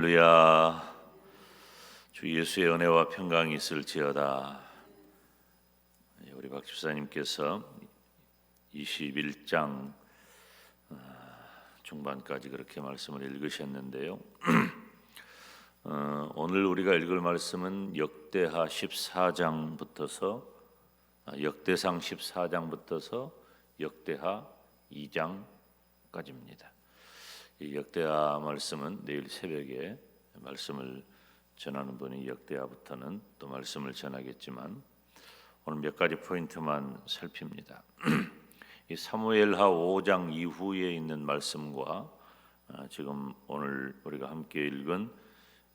할렐루야. 주 예수의 은혜와 평강이 있을지어다. 우리 박 집사님께서 21장 중반까지 그렇게 말씀을 읽으셨는데요. 오늘 우리가 읽을 말씀은 역대하 14장부터서 역대상 14장부터서 역대하 2장까지입니다. 이 역대하 말씀은 내일 새벽에 말씀을 전하는 분이 역대하부터는 또 말씀을 전하겠지만 오늘 몇 가지 포인트만 살핍니다. 이 사무엘하 5장 이후에 있는 말씀과 지금 오늘 우리가 함께 읽은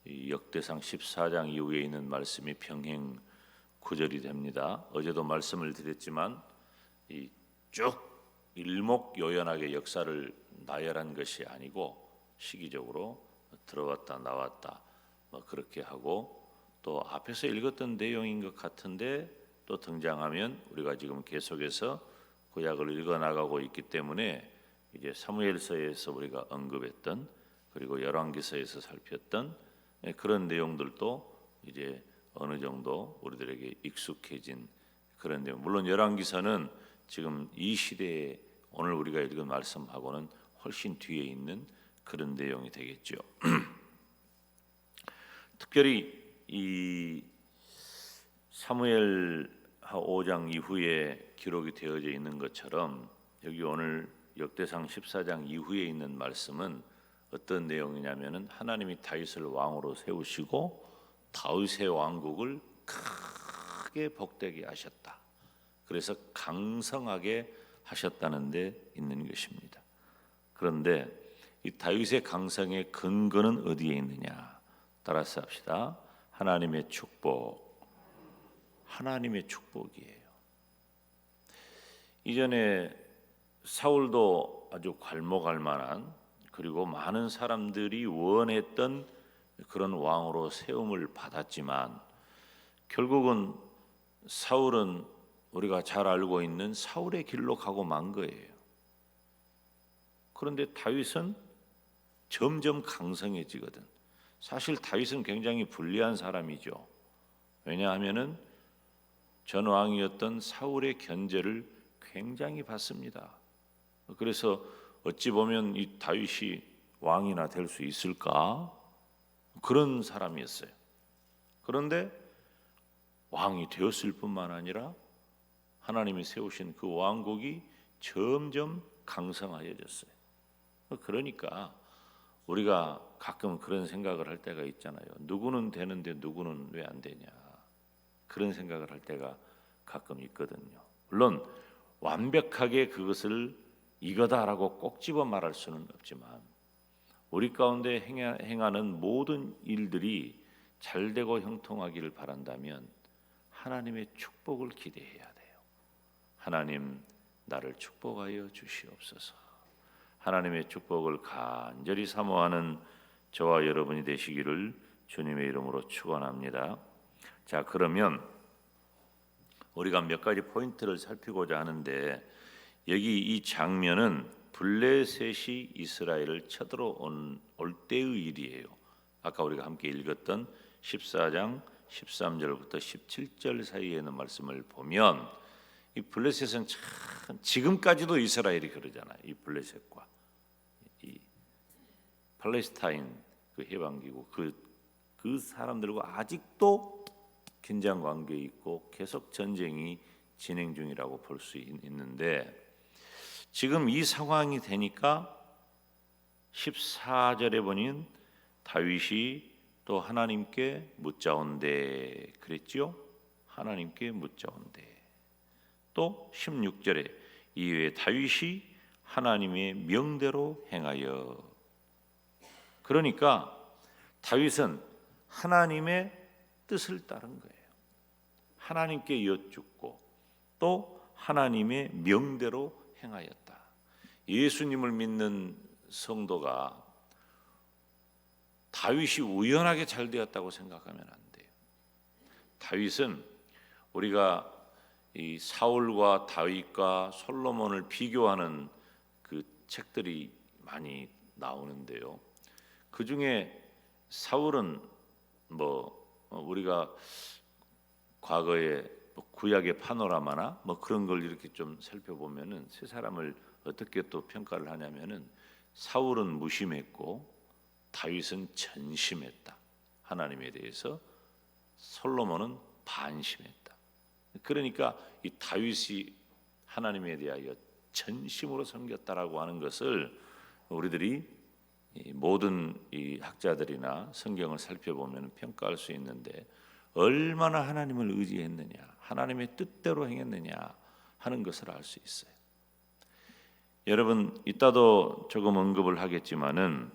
이 역대상 14장 이후에 있는 말씀이 병행 구절이 됩니다. 어제도 말씀을 드렸지만 이 쭉 일목요연하게 역사를 나열한 것이 아니고 시기적으로 들어왔다 나왔다 그렇게 하고 또 앞에서 읽었던 내용인 것 같은데 또 등장하면 우리가 지금 계속해서 구약을 읽어나가고 있기 때문에 이제 사무엘서에서 우리가 언급했던 그리고 열왕기서에서 살폈던 그런 내용들도 이제 어느 정도 우리들에게 익숙해진 그런 내용. 물론 열왕기서는 지금 이 시대에 오늘 우리가 읽은 말씀하고는 훨씬 뒤에 있는 그런 내용이 되겠죠. 특별히 이 사무엘하 5장 이후에 기록이 되어져 있는 것처럼 여기 오늘 역대상 14장 이후에 있는 말씀은 어떤 내용이냐면은 하나님이 다윗을 왕으로 세우시고 다윗의 왕국을 크게 복되게 하셨다. 그래서 강성하게 하셨다는 데 있는 것입니다. 그런데 이 다윗의 강성의 근거는 어디에 있느냐? 따라서 합시다. 하나님의 축복. 하나님의 축복이에요. 이전에 사울도 아주 괄목할 만한 그리고 많은 사람들이 원했던 그런 왕으로 세움을 받았지만 결국은 사울은 우리가 잘 알고 있는 사울의 길로 가고 만 거예요. 그런데 다윗은 점점 강성해지거든. 사실 다윗은 굉장히 불리한 사람이죠. 왜냐하면은 전 왕이었던 사울의 견제를 굉장히 받습니다. 그래서 어찌 보면 이 다윗이 왕이나 될 수 있을까? 그런 사람이었어요. 그런데 왕이 되었을 뿐만 아니라 하나님이 세우신 그 왕국이 점점 강성하여졌어요. 그러니까 우리가 가끔 그런 생각을 할 때가 있잖아요. 누구는 되는데 누구는 왜 안 되냐. 그런 생각을 할 때가 가끔 있거든요. 물론 완벽하게 그것을 이거다라고 꼭 집어 말할 수는 없지만 우리 가운데 행하는 모든 일들이 잘되고 형통하기를 바란다면 하나님의 축복을 기대해야 돼요. 하나님 나를 축복하여 주시옵소서. 하나님의 축복을 간절히 사모하는 저와 여러분이 되시기를 주님의 이름으로 축원합니다. 자, 그러면 우리가 몇 가지 포인트를 살피고자 하는데 여기 이 장면은 블레셋이 이스라엘을 쳐들어올 때의 일이에요. 아까 우리가 함께 읽었던 14장 13절부터 17절 사이에 있는 말씀을 보면 이 블레셋은 참 지금까지도 이스라엘이 그러잖아요. 이 블레셋과 이 팔레스타인 그 해방기구 그 사람들과 아직도 긴장 관계에 있고 계속 전쟁이 진행 중이라고 볼 수 있는데 지금 이 상황이 되니까 14절에 보니 다윗이 또 하나님께 묻자온대 그랬지요? 하나님께 묻자온대. 또 16절에 이후에 다윗이 하나님의 명대로 행하여. 그러니까 다윗은 하나님의 뜻을 따른 거예요. 하나님께 여쭙고 또 하나님의 명대로 행하였다. 예수님을 믿는 성도가 다윗이 우연하게 잘 되었다고 생각하면 안 돼요. 다윗은 우리가 이 사울과 다윗과 솔로몬을 비교하는 그 책들이 많이 나오는데요. 그 중에 사울은 우리가 과거에 구약의 파노라마나 그런 걸 이렇게 좀 살펴보면은 세 사람을 어떻게 또 평가를 하냐면은 사울은 무심했고 다윗은 전심했다. 하나님에 대해서. 솔로몬은 반심했다. 그러니까 이 다윗이 하나님에 대하여 전심으로 섬겼다라고 하는 것을 우리들이 모든 이 학자들이나 성경을 살펴보면 평가할 수 있는데, 얼마나 하나님을 의지했느냐, 하나님의 뜻대로 행했느냐 하는 것을 알 수 있어요. 여러분, 이따도 조금 언급을 하겠지만은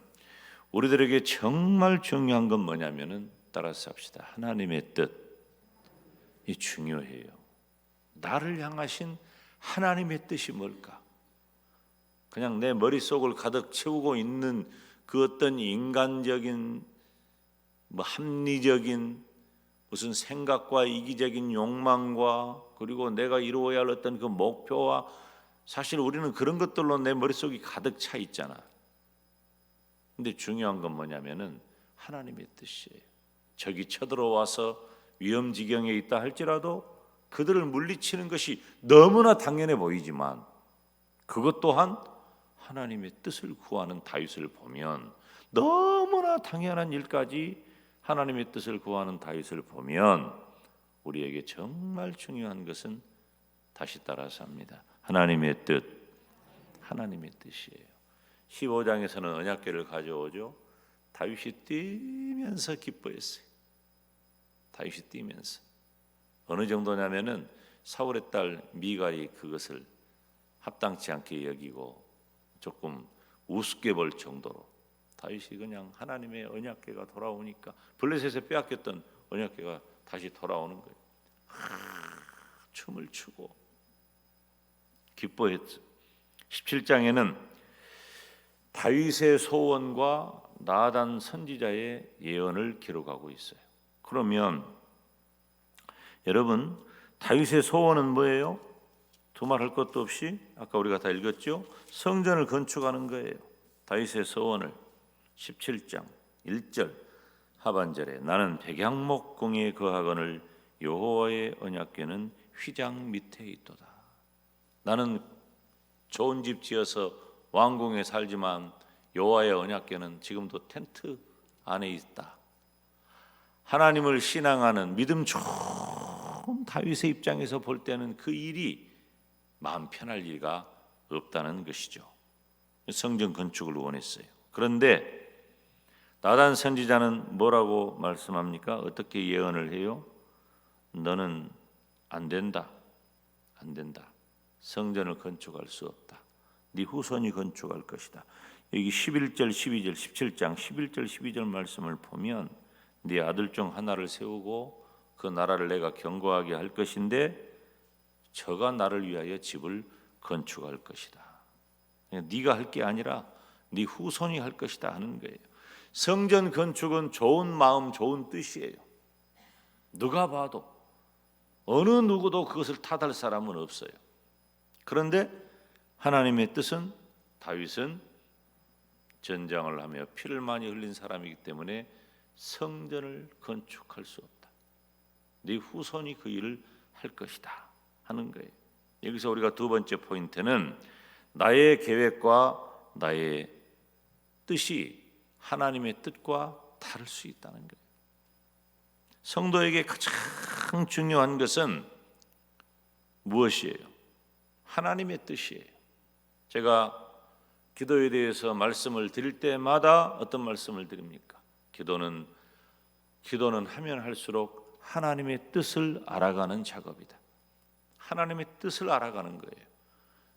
우리들에게 정말 중요한 건 뭐냐면은, 따라서 합시다. 하나님의 뜻이 중요해요. 나를 향하신 하나님의 뜻이 뭘까? 그냥 내 머릿속을 가득 채우고 있는 그 어떤 인간적인 합리적인 무슨 생각과 이기적인 욕망과, 그리고 내가 이루어야 할 어떤 그 목표와, 사실 우리는 그런 것들로 내 머릿속이 가득 차 있잖아. 근데 중요한 건 뭐냐면은 하나님의 뜻이에요. 적이 쳐들어와서 위험지경에 있다 할지라도 그들을 물리치는 것이 너무나 당연해 보이지만, 그것 또한 하나님의 뜻을 구하는 다윗을 보면, 너무나 당연한 일까지 하나님의 뜻을 구하는 다윗을 보면, 우리에게 정말 중요한 것은 다시 따라서 합니다. 하나님의 뜻, 하나님의 뜻이에요. 15장에서는 언약궤를 가져오죠. 다윗이 뛰면서 기뻐했어요. 다윗이 뛰면서. 어느 정도냐면은 사울의 딸 미갈이 그것을 합당치 않게 여기고 조금 우습게 볼 정도로 다윗이 그냥 하나님의 언약궤가 돌아오니까, 블레셋에 빼앗겼던 언약궤가 다시 돌아오는 거예요. 춤을 추고 기뻐했죠. 17장에는 다윗의 소원과 나단 선지자의 예언을 기록하고 있어요. 그러면 여러분, 다윗의 소원은 뭐예요? 두말할 것도 없이 아까 우리가 다 읽었죠? 성전을 건축하는 거예요. 다윗의 소원을 17장 1절 하반절에, 나는 백향목궁에 거하거늘 여호와의 언약궤는 휘장 밑에 있도다. 나는 좋은 집 지어서 왕궁에 살지만 여호와의 언약궤는 지금도 텐트 안에 있다. 하나님을 신앙하는 믿음 좋은 다윗의 입장에서 볼 때는 그 일이 마음 편할 리가 없다는 것이죠. 성전 건축을 원했어요. 그런데 나단 선지자는 뭐라고 말씀합니까? 어떻게 예언을 해요? 너는 안 된다. 안 된다. 성전을 건축할 수 없다. 네 후손이 건축할 것이다. 여기 11절, 12절, 17장 11절, 12절 말씀을 보면, 네 아들 중 하나를 세우고 그 나라를 내가 견고하게 할 것인데 저가 나를 위하여 집을 건축할 것이다. 네가 할 게 아니라 네 후손이 할 것이다 하는 거예요. 성전 건축은 좋은 마음, 좋은 뜻이에요. 누가 봐도 어느 누구도 그것을 탓할 사람은 없어요. 그런데 하나님의 뜻은, 다윗은 전장을 하며 피를 많이 흘린 사람이기 때문에 성전을 건축할 수 없다. 네 후손이 그 일을 할 것이다 하는 거예요. 여기서 우리가 두 번째 포인트는 나의 계획과 나의 뜻이 하나님의 뜻과 다를 수 있다는 거예요. 성도에게 가장 중요한 것은 무엇이에요? 하나님의 뜻이에요. 제가 기도에 대해서 말씀을 드릴 때마다 어떤 말씀을 드립니까? 기도는 하면 할수록 하나님의 뜻을 알아가는 작업이다. 하나님의 뜻을 알아가는 거예요.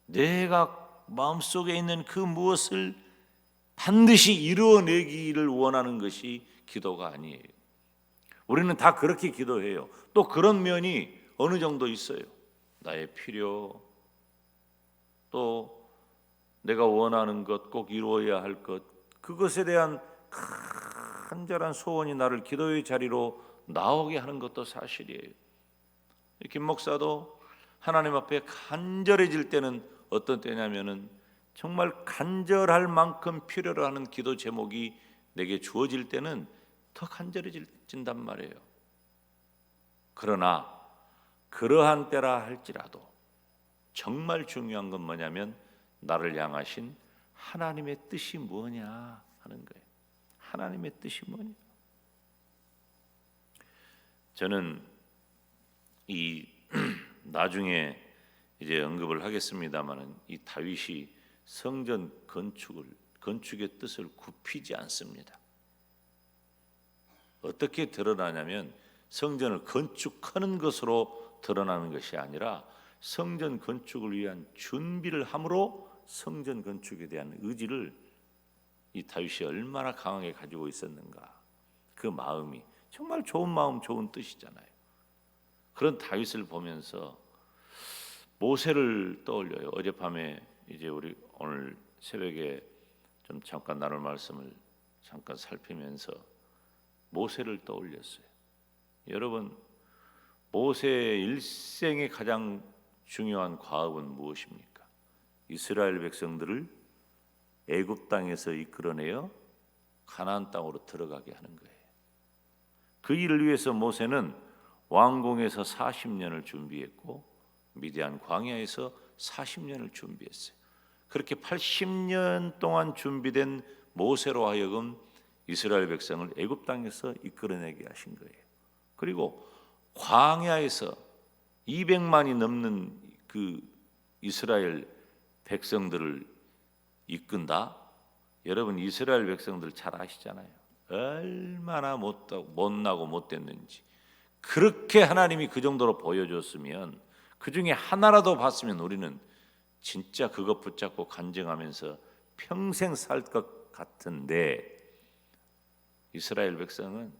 내가 마음속에 있는 그 무엇을 반드시 이루어내기를 원하는 것이 기도가 아니에요. 우리는 다 그렇게 기도해요. 또 그런 면이 어느 정도 있어요. 나의 필요, 또 내가 원하는 것, 꼭 이루어야 할 것, 그것에 대한 간절한 소원이 나를 기도의 자리로 나오게 하는 것도 사실이에요. 김 목사도 하나님 앞에 간절해질 때는 어떤 때냐면은 정말 간절할 만큼 필요로 하는 기도 제목이 내게 주어질 때는 더 간절해진단 말이에요. 그러나 그러한 때라 할지라도 정말 중요한 건 뭐냐면 나를 향하신 하나님의 뜻이 뭐냐 하는 거예요. 하나님의 뜻이 뭐냐. 저는 이 나중에 이제 언급을 하겠습니다마는 이 다윗이 성전 건축의 뜻을 굽히지 않습니다. 어떻게 드러나냐면 성전을 건축하는 것으로 드러나는 것이 아니라 성전 건축을 위한 준비를 함으로 성전 건축에 대한 의지를 이 다윗이 얼마나 강하게 가지고 있었는가. 그 마음이 정말 좋은 마음, 좋은 뜻이잖아요. 그런 다윗을 보면서 모세를 떠올려요. 어젯밤에 이제 우리 오늘 새벽에 좀 잠깐 나눌 말씀을 잠깐 살피면서 모세를 떠올렸어요. 여러분, 모세의 일생의 가장 중요한 과업은 무엇입니까? 이스라엘 백성들을 애굽 땅에서 이끌어내어 가나안 땅으로 들어가게 하는 거예요. 그 일을 위해서 모세는 왕궁에서 40년을 준비했고 미디안 광야에서 40년을 준비했어요. 그렇게 80년 동안 준비된 모세로 하여금 이스라엘 백성을 애굽 땅에서 이끌어내게 하신 거예요. 그리고 광야에서 200만이 넘는 그 이스라엘 백성들을 이끈다. 여러분 이스라엘 백성들 잘 아시잖아요. 얼마나 못나고 못됐는지. 그렇게 하나님이 그 정도로 보여줬으면 그 중에 하나라도 봤으면 우리는 진짜 그것 붙잡고 간증하면서 평생 살 것 같은데 이스라엘 백성은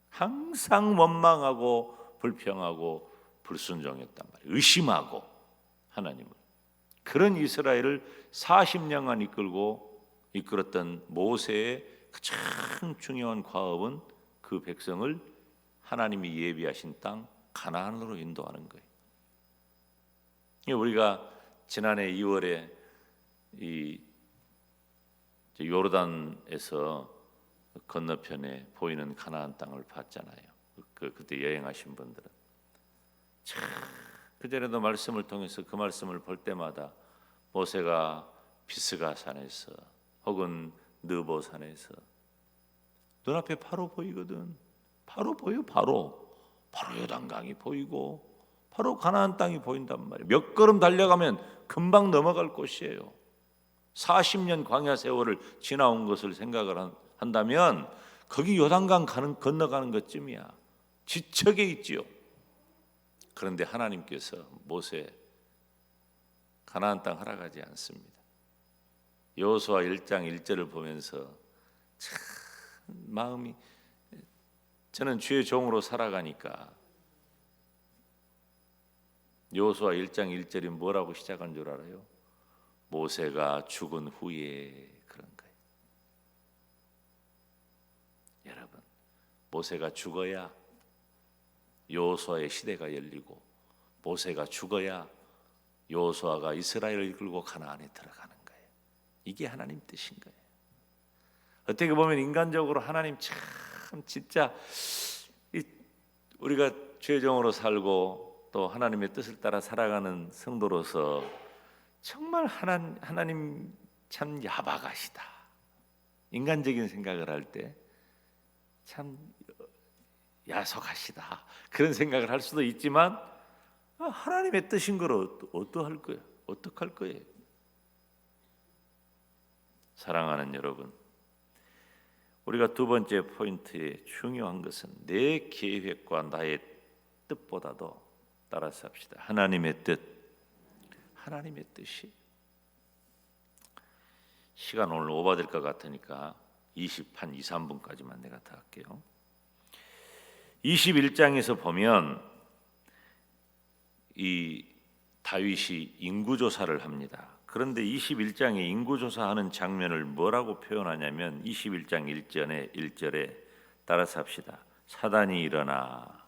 항상 원망하고 불평하고 불순종했단 말이에요. 의심하고 하나님을. 그런 이스라엘을 40년간 이끌었던 모세의 가장 중요한 과업은 그 백성을 하나님이 예비하신 땅 가나안으로 인도하는 거예요. 우리가 지난해 2월에 이 요르단에서 건너편에 보이는 가나안 땅을 봤잖아요. 그때 여행하신 분들은 참 그전에도 말씀을 통해서 그 말씀을 볼 때마다 모세가 비스가 산에서 혹은 느보 산에서 눈앞에 바로 보이거든. 바로 보여. 바로 요단강이 보이고 바로 가나안 땅이 보인단 말이에요. 몇 걸음 달려가면 금방 넘어갈 곳이에요. 40년 광야 세월을 지나온 것을 생각을 한다면 거기 요단강 건너가는 것쯤이야. 지척에 있지요. 그런데 하나님께서 모세 가나안 땅 허락하지 않습니다. 여호수아 1장 1절을 보면서 참 마음이, 저는 주의 종으로 살아가니까 여호수아 1장 1절이 뭐라고 시작한 줄 알아요? 모세가 죽은 후에 그런 거예요. 여러분, 모세가 죽어야 여호수아의 시대가 열리고 모세가 죽어야 여호수아가 이스라엘을 이끌고 가나안에 들어가는 거예요. 이게 하나님 뜻인 거예요. 어떻게 보면 인간적으로 하나님 참 진짜 우리가 주의 종으로 살고 또 하나님의 뜻을 따라 살아가는 성도로서 정말 하나님 참 야박하시다. 인간적인 생각을 할 때 참 야속하시다. 그런 생각을 할 수도 있지만 하나님의 뜻인 걸 어떡할 거예요? 어떡할 거예요? 사랑하는 여러분, 우리가 두 번째 포인트에 중요한 것은 내 계획과 나의 뜻보다도 따라서 합시다. 하나님의 뜻, 하나님의 뜻이. 시간 오늘 오버될 것 같으니까 20한 2, 3분까지만 내가 다 할게요. 21장에서 보면 이 다윗이 인구조사를 합니다. 그런데 21장에 인구조사하는 장면을 뭐라고 표현하냐면 21장 1절에 따라서 합시다. 사단이 일어났다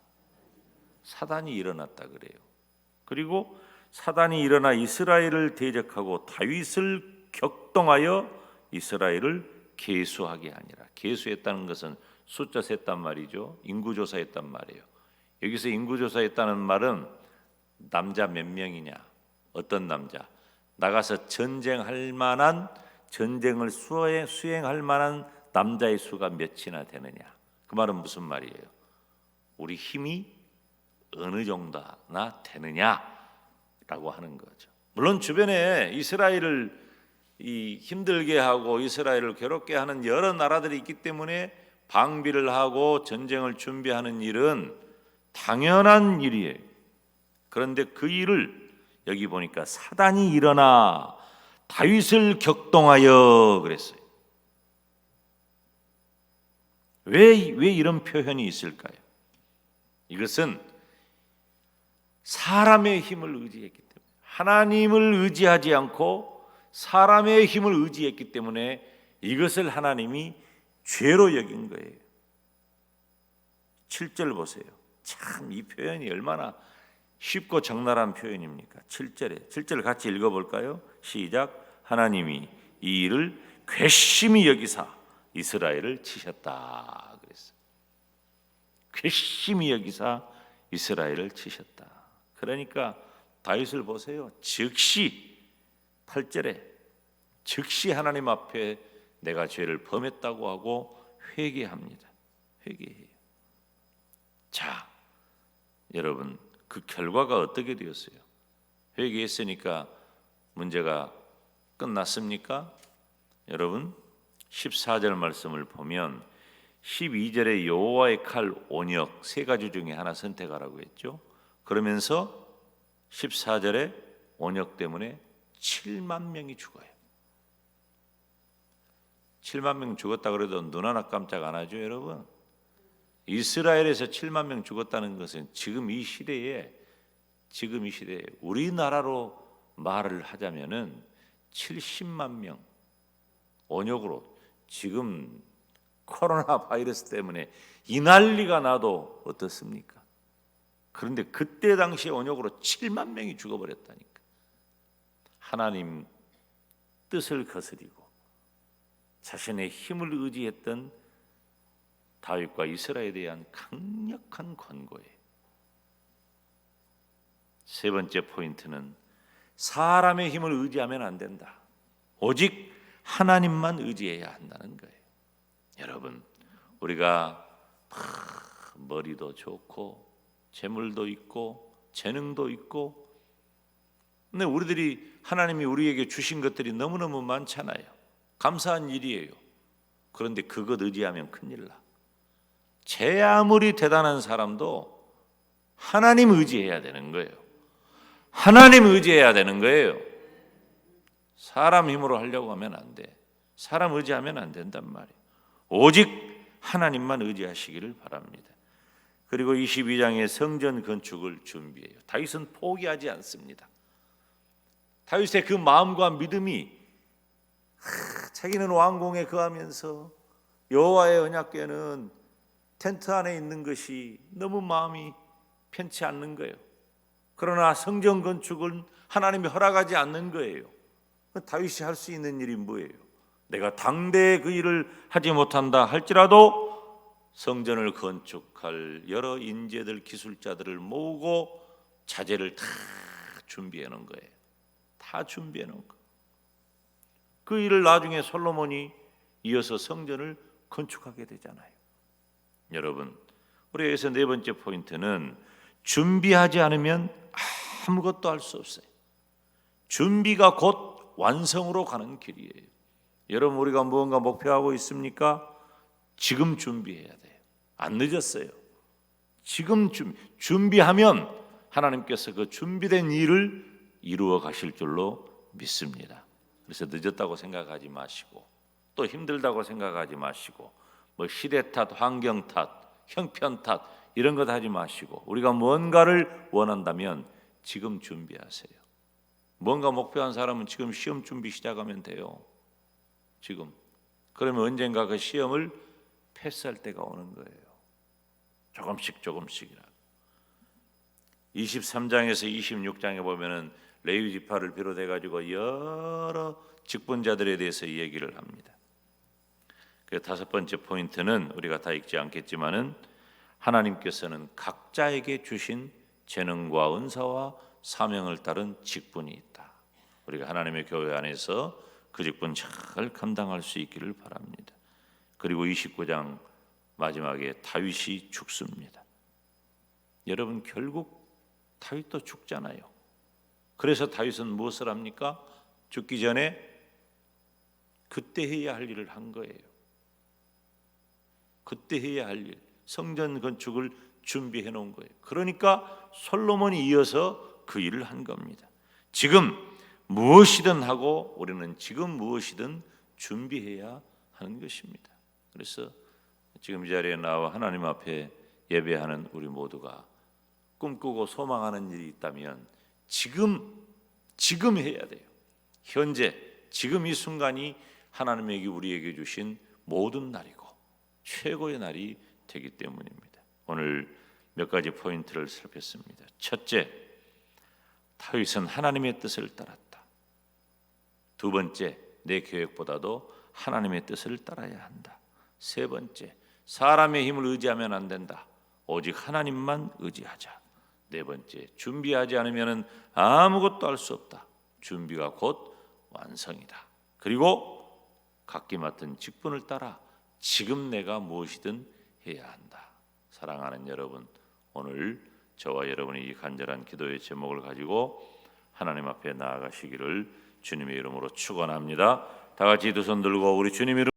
그래요. 그리고 사단이 일어나 이스라엘을 대적하고 다윗을 격동하여 이스라엘을 계수하게 하니라. 계수했다는 것은 숫자 셌단 말이죠. 인구조사했단 말이에요. 여기서 인구조사했다는 말은 남자 몇 명이냐, 어떤 남자, 나가서 전쟁할 만한, 전쟁을 수행할 만한 남자의 수가 몇이나 되느냐. 그 말은 무슨 말이에요? 우리 힘이 어느 정도나 되느냐라고 하는 거죠. 물론 주변에 이스라엘을 힘들게 하고 이스라엘을 괴롭게 하는 여러 나라들이 있기 때문에 방비를 하고 전쟁을 준비하는 일은 당연한 일이에요. 그런데 그 일을 여기 보니까 사단이 일어나 다윗을 격동하여 그랬어요. 왜 이런 표현이 있을까요? 이것은 사람의 힘을 의지했기 때문에, 하나님을 의지하지 않고 사람의 힘을 의지했기 때문에 이것을 하나님이 죄로 여긴 거예요. 7절 보세요. 참 이 표현이 얼마나 쉽고 적나라한 표현입니까? 7절 같이 읽어볼까요? 시작. 하나님이 이 일을 괘씸히 여기사 이스라엘을 치셨다 그랬어요. 괘씸히 여기사 이스라엘을 치셨다. 그러니까 다윗을 보세요. 즉시 8절에 즉시 하나님 앞에 내가 죄를 범했다고 하고 회개합니다. 회개해요. 자, 여러분 그 결과가 어떻게 되었어요? 회개했으니까 문제가 끝났습니까? 여러분 14절 말씀을 보면 12절에 여호와의 칼 온역 세 가지 중에 하나 선택하라고 했죠. 그러면서 14절에 온역 때문에 7만 명이 죽어요. 7만 명 죽었다 그래도 눈 하나 깜짝 안 하죠, 여러분? 이스라엘에서 7만 명 죽었다는 것은 지금 이 시대에 우리나라로 말을 하자면은 70만 명 원역으로 지금 코로나 바이러스 때문에 이 난리가 나도 어떻습니까? 그런데 그때 당시 원역으로 7만 명이 죽어버렸다니까. 하나님 뜻을 거스리고 자신의 힘을 의지했던 다윗과 이스라엘에 대한 강력한 권고예요. 세 번째 포인트는 사람의 힘을 의지하면 안 된다. 오직 하나님만 의지해야 한다는 거예요. 여러분, 우리가 머리도 좋고 재물도 있고 재능도 있고, 근데 하나님이 우리에게 주신 것들이 너무너무 많잖아요. 감사한 일이에요. 그런데 그것 의지하면 큰일 나. 제 아무리 대단한 사람도 하나님 의지해야 되는 거예요. 하나님 의지해야 되는 거예요. 사람 힘으로 하려고 하면 안 돼. 사람 의지하면 안 된단 말이에요. 오직 하나님만 의지하시기를 바랍니다. 그리고 22장의 성전 건축을 준비해요. 다윗은 포기하지 않습니다. 다윗의 그 마음과 믿음이 자기는 왕궁에 거하면서 여호와의 언약궤는 텐트 안에 있는 것이 너무 마음이 편치 않는 거예요. 그러나 성전 건축은 하나님이 허락하지 않는 거예요. 다윗이 할 수 있는 일이 뭐예요? 내가 당대에 그 일을 하지 못한다 할지라도 성전을 건축할 여러 인재들, 기술자들을 모으고 자재를 다 준비해 놓은 거예요. 다 준비해 놓은 거. 그 일을 나중에 솔로몬이 이어서 성전을 건축하게 되잖아요. 여러분, 우리 여기서 네 번째 포인트는 준비하지 않으면 아무것도 할 수 없어요. 준비가 곧 완성으로 가는 길이에요. 여러분, 우리가 무언가 목표하고 있습니까? 지금 준비해야 돼요. 안 늦었어요. 지금 준비하면 하나님께서 그 준비된 일을 이루어 가실 줄로 믿습니다. 그래서 늦었다고 생각하지 마시고, 또 힘들다고 생각하지 마시고, 뭐 시대 탓, 환경 탓, 형편 탓 이런 것 하지 마시고, 우리가 뭔가를 원한다면 지금 준비하세요. 뭔가 목표한 사람은 지금 시험 준비 시작하면 돼요. 지금. 그러면 언젠가 그 시험을 패스할 때가 오는 거예요. 조금씩이라도. 23장에서 26장에 보면은 레위 지파를 비롯해 가지고 여러 직분자들에 대해서 얘기를 합니다. 그 다섯 번째 포인트는 우리가 다 읽지 않겠지만은 하나님께서는 각자에게 주신 재능과 은사와 사명을 따른 직분이 있다. 우리가 하나님의 교회 안에서 그 직분 잘 감당할 수 있기를 바랍니다. 그리고 29장 마지막에 다윗이 죽습니다. 여러분 결국 다윗도 죽잖아요. 그래서 다윗은 무엇을 합니까? 죽기 전에 그때 해야 할 일을 한 거예요. 그때 해야 할 일, 성전 건축을 준비해 놓은 거예요. 그러니까 솔로몬이 이어서 그 일을 한 겁니다. 지금 무엇이든 하고 우리는 지금 무엇이든 준비해야 하는 것입니다. 그래서 지금 이 자리에 나와 하나님 앞에 예배하는 우리 모두가 꿈꾸고 소망하는 일이 있다면 지금 해야 돼요. 현재 지금 이 순간이 하나님에게 우리에게 주신 모든 날이고 최고의 날이 되기 때문입니다. 오늘 몇 가지 포인트를 살폈습니다. 첫째, 다윗은 하나님의 뜻을 따랐다. 두 번째, 내 계획보다도 하나님의 뜻을 따라야 한다. 세 번째, 사람의 힘을 의지하면 안 된다. 오직 하나님만 의지하자. 네 번째, 준비하지 않으면 아무것도 할 수 없다. 준비가 곧 완성이다. 그리고 각기 맡은 직분을 따라 지금 내가 무엇이든 해야 한다. 사랑하는 여러분, 오늘 저와 여러분이 이 간절한 기도의 제목을 가지고 하나님 앞에 나아가시기를 주님의 이름으로 축원합니다. 다 같이 두 손 들고 우리 주님 이름